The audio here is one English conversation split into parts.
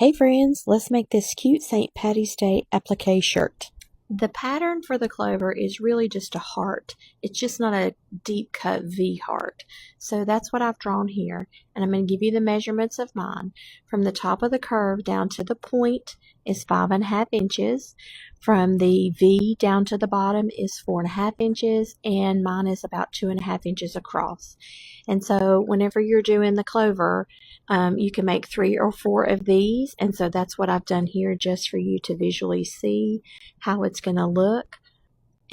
Hey friends, let's make this cute St. Patty's Day applique shirt. The pattern for the clover is really just a heart. It's just not a deep cut V heart. So that's what I've drawn here. And I'm going to give you the measurements of mine. From the top of the curve down to the point is 5.5 inches. From the V down to the bottom is 4.5 inches. And mine is about 2.5 inches across. And so whenever you're doing the clover, you can make 3 or 4 of these. And so that's what I've done here just for you to visually see how it's going to look.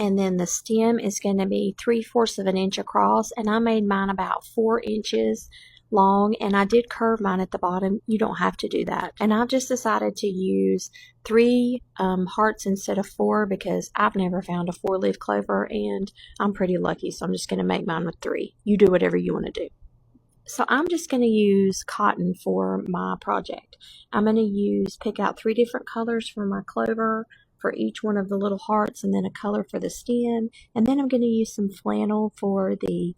And then the stem is going to be 3/4 of an inch across, and I made mine about 4 inches long, and I did curve mine at the bottom. You don't have to do that. And I've just decided to use 3 hearts instead of 4 because I've never found a 4-leaf clover, and I'm pretty lucky, so I'm just going to make mine with 3. You do whatever you want to do. So I'm just going to use cotton for my project. I'm going to pick out 3 different colors for my clover for each one of the little hearts, and then a color for the stem. And then I'm going to use some flannel for the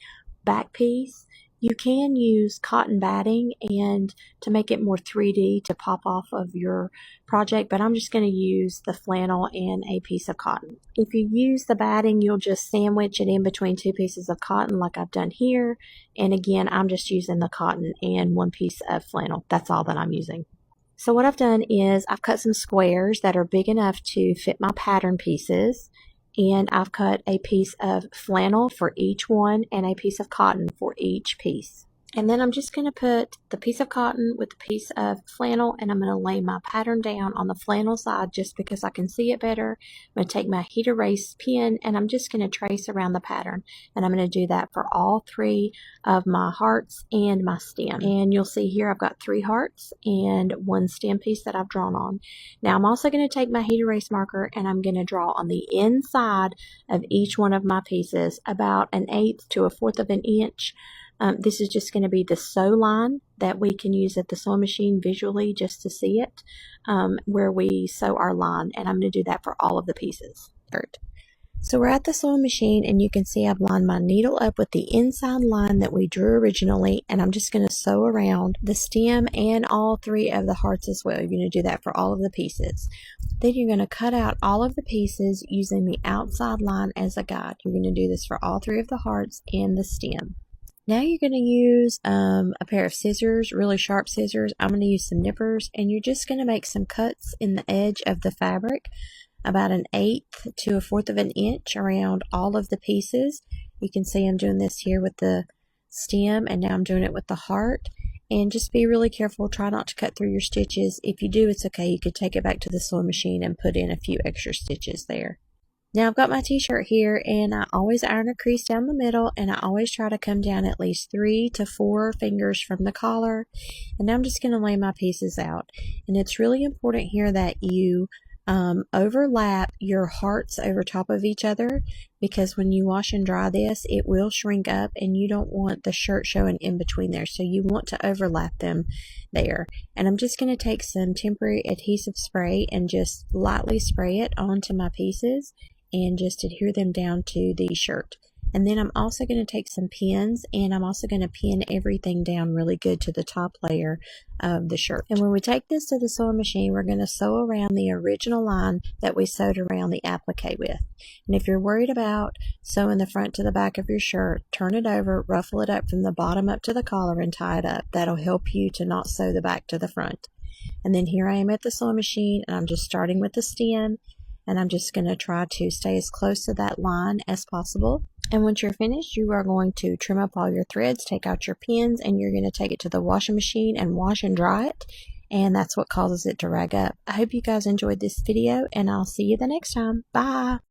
back piece. You can use cotton batting and to make it more 3D to pop off of your project, but I'm just going to use the flannel and a piece of cotton. If you use the batting, you'll just sandwich it in between 2 pieces of cotton like I've done here. And again, I'm just using the cotton and 1 piece of flannel. That's all that I'm using. So what I've done is I've cut some squares that are big enough to fit my pattern pieces. And I've cut a piece of flannel for each one and a piece of cotton for each piece. And then I'm just going to put the piece of cotton with the piece of flannel, and I'm going to lay my pattern down on the flannel side just because I can see it better. I'm going to take my heat erase pen, and I'm just going to trace around the pattern. And I'm going to do that for all 3 of my hearts and my stem. And you'll see here I've got 3 hearts and 1 stem piece that I've drawn on. Now I'm also going to take my heat erase marker, and I'm going to draw on the inside of each one of my pieces about 1/8 to 1/4 of an inch. This is just going to be the sew line that we can use at the sewing machine visually just to see it, where we sew our line. And I'm going to do that for all of the pieces. So we're at the sewing machine, and you can see I've lined my needle up with the inside line that we drew originally, and I'm just going to sew around the stem and all 3 of the hearts as well. You're going to do that for all of the pieces. Then you're going to cut out all of the pieces using the outside line as a guide. You're going to do this for all 3 of the hearts and the stem. Now you're going to use a pair of scissors, really sharp scissors. I'm going to use some nippers, and you're just going to make some cuts in the edge of the fabric about 1/8 to 1/4 of an inch around all of the pieces. You can see I'm doing this here with the stem, and now I'm doing it with the heart. And just be really careful. Try not to cut through your stitches. If you do, it's okay. You could take it back to the sewing machine and put in a few extra stitches there. Now I've got my t-shirt here, and I always iron a crease down the middle, and I always try to come down at least 3 to 4 fingers from the collar. And now I'm just going to lay my pieces out. And it's really important here that you overlap your hearts over top of each other, because when you wash and dry this, it will shrink up, and you don't want the shirt showing in between there. So you want to overlap them there. And I'm just going to take some temporary adhesive spray and just lightly spray it onto my pieces and just adhere them down to the shirt. And then I'm also going to take some pins, and I'm also going to pin everything down really good to the top layer of the shirt. And when we take this to the sewing machine, we're going to sew around the original line that we sewed around the applique with. And if you're worried about sewing the front to the back of your shirt, turn it over, ruffle it up from the bottom up to the collar, and tie it up. That'll help you to not sew the back to the front. And then here I am at the sewing machine, and I'm just starting with the stem. And I'm just going to try to stay as close to that line as possible. And once you're finished, you are going to trim up all your threads, take out your pins, and you're going to take it to the washing machine and wash and dry it. And that's what causes it to rag up. I hope you guys enjoyed this video, and I'll see you the next time. Bye!